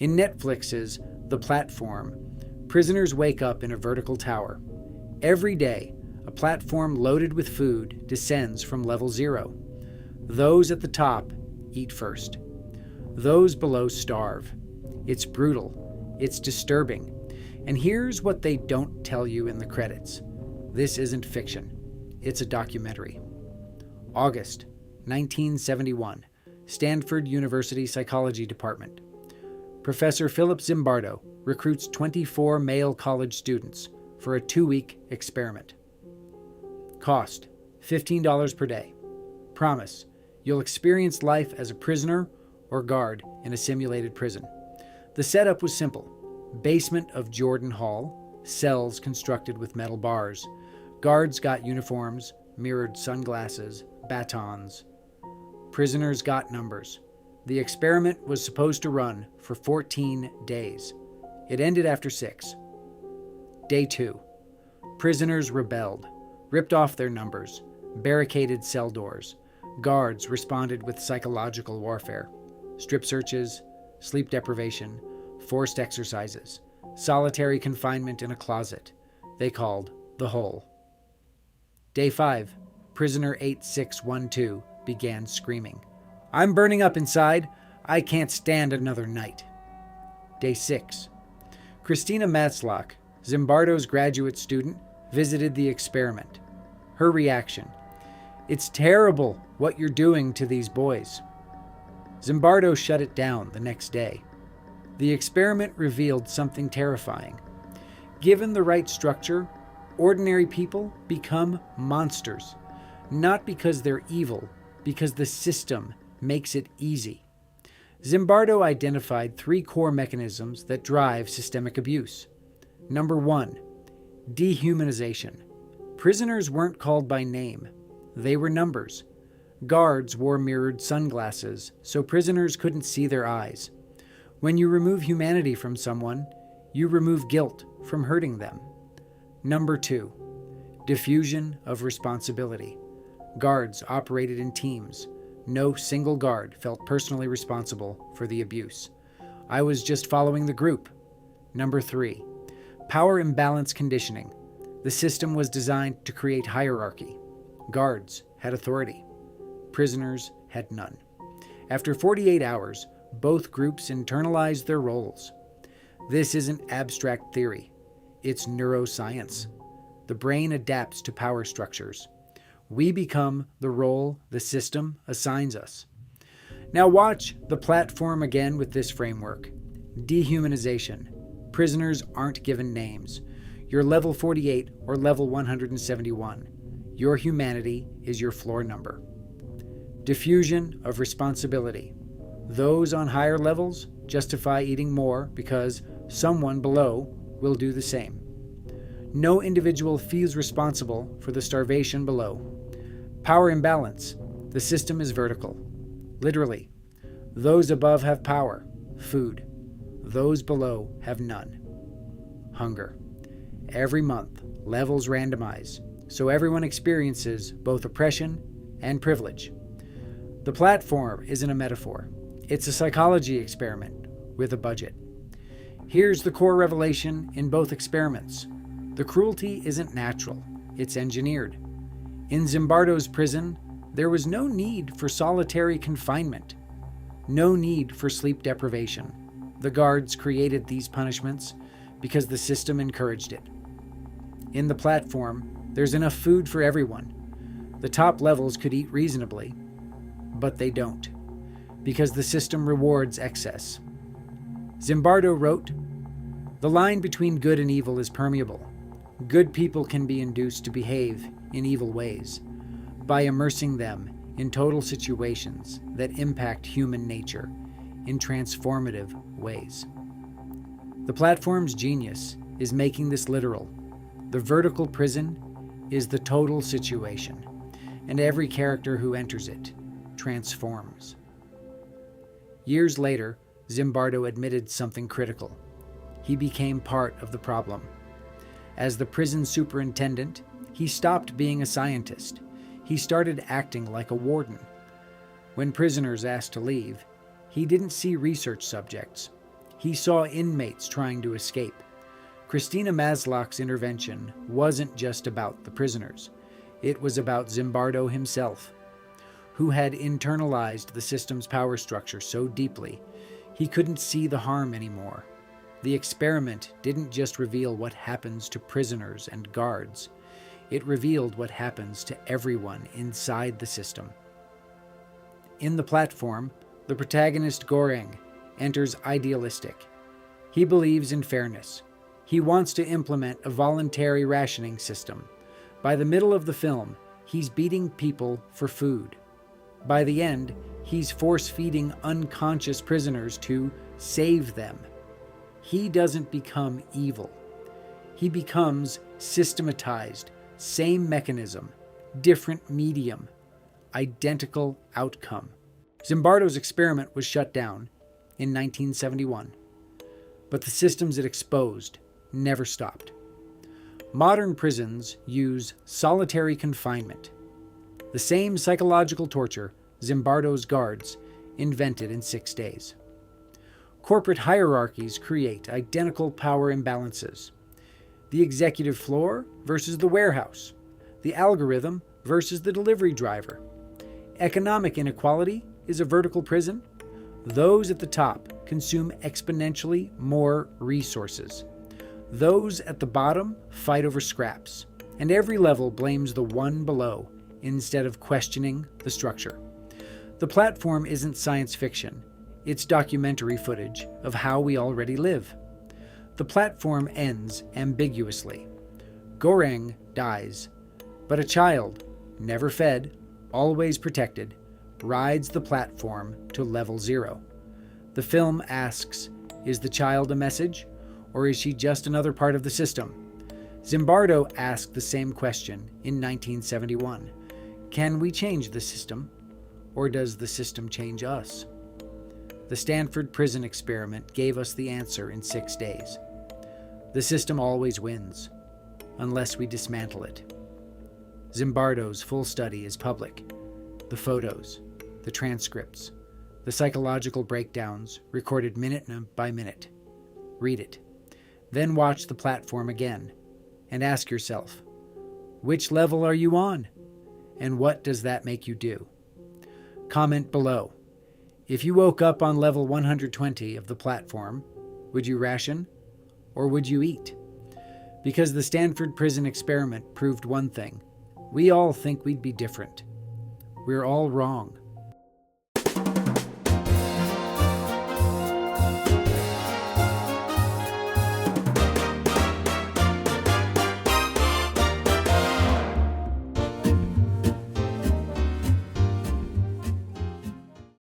In Netflix's The Platform, prisoners wake up in a vertical tower. Every day, a platform loaded with food descends from level 0. Those at the top eat first. Those below starve. It's brutal. It's disturbing. And here's what they don't tell you in the credits. This isn't fiction. It's a documentary. August 1971, Stanford University Psychology Department. Professor Philip Zimbardo recruits 24 male college students for a 2-week experiment. Cost, $15 per day. Promise, you'll experience life as a prisoner or guard in a simulated prison. The setup was simple. Basement of Jordan Hall, cells constructed with metal bars. Guards got uniforms, mirrored sunglasses, batons. Prisoners got numbers. The experiment was supposed to run for 14 days. It ended after 6. Day 2. Prisoners rebelled, ripped off their numbers, barricaded cell doors. Guards responded with psychological warfare. Strip searches, sleep deprivation, forced exercises, solitary confinement in a closet they called the hole. Day 5. Prisoner 8612 began screaming. "I'm burning up inside. I can't stand another night." Day 6. Christina Matzlock, Zimbardo's graduate student, visited the experiment. Her reaction: "It's terrible what you're doing to these boys." Zimbardo shut it down the next day. The experiment revealed something terrifying. Given the right structure, ordinary people become monsters, not because they're evil, because the system makes it easy. Zimbardo identified 3 core mechanisms that drive systemic abuse. Number 1, dehumanization. Prisoners weren't called by name. They were numbers. Guards wore mirrored sunglasses, so prisoners couldn't see their eyes. When you remove humanity from someone, you remove guilt from hurting them. Number 2, diffusion of responsibility. Guards operated in teams. No single guard felt personally responsible for the abuse. I was just following the group. Number 3, power imbalance conditioning. The system was designed to create hierarchy. Guards had authority. Prisoners had none. After 48 hours, both groups internalized their roles. This isn't abstract theory. It's neuroscience. The brain adapts to power structures. We become the role the system assigns us. Now watch The Platform again with this framework. Dehumanization. Prisoners aren't given names. You're level 48 or level 171. Your humanity is your floor number. Diffusion of responsibility. Those on higher levels justify eating more because someone below will do the same. No individual feels responsible for the starvation below. Power imbalance. The system is vertical. Literally, those above have power, food. Those below have none, hunger. Every month, levels randomize, so everyone experiences both oppression and privilege. The platform isn't a metaphor. It's a psychology experiment with a budget. Here's the core revelation in both experiments. The cruelty isn't natural, it's engineered. In Zimbardo's prison, there was no need for solitary confinement, no need for sleep deprivation. The guards created these punishments because the system encouraged it. In the platform, there's enough food for everyone. The top levels could eat reasonably, but they don't, because the system rewards excess. Zimbardo wrote, "The line between good and evil is permeable. Good people can be induced to behave in evil ways by immersing them in total situations that impact human nature in transformative ways." The platform's genius is making this literal. The vertical prison is the total situation, and every character who enters it transforms. Years later, Zimbardo admitted something critical. He became part of the problem. As the prison superintendent, he stopped being a scientist. He started acting like a warden. When prisoners asked to leave, he didn't see research subjects. He saw inmates trying to escape. Christina Maslach's intervention wasn't just about the prisoners. It was about Zimbardo himself, who had internalized the system's power structure so deeply he couldn't see the harm anymore. The experiment didn't just reveal what happens to prisoners and guards. It revealed what happens to everyone inside the system. In the platform, the protagonist Goreng enters idealistic. He believes in fairness. He wants to implement a voluntary rationing system. By the middle of the film, he's beating people for food. By the end, he's force-feeding unconscious prisoners to save them. He doesn't become evil. He becomes systematized, same mechanism, different medium, identical outcome. Zimbardo's experiment was shut down in 1971, but the systems it exposed never stopped. Modern prisons use solitary confinement, the same psychological torture Zimbardo's guards invented in 6 days. Corporate hierarchies create identical power imbalances. The executive floor versus the warehouse, the algorithm versus the delivery driver. Economic inequality is a vertical prison. Those at the top consume exponentially more resources. Those at the bottom fight over scraps, and every level blames the one below instead of questioning the structure. The platform isn't science fiction. It's documentary footage of how we already live. The platform ends ambiguously. Goreng dies, but a child, never fed, always protected, rides the platform to level 0. The film asks, is the child a message, or is she just another part of the system? Zimbardo asked the same question in 1971. Can we change the system, or does the system change us? The Stanford Prison Experiment gave us the answer in 6 days. The system always wins, unless we dismantle it. Zimbardo's full study is public. The photos, the transcripts, the psychological breakdowns recorded minute by minute. Read it. Then watch the platform again and ask yourself, which level are you on? And what does that make you do? Comment below. If you woke up on level 120 of the platform, would you ration or would you eat? Because the Stanford Prison Experiment proved one thing. We all think we'd be different. We're all wrong.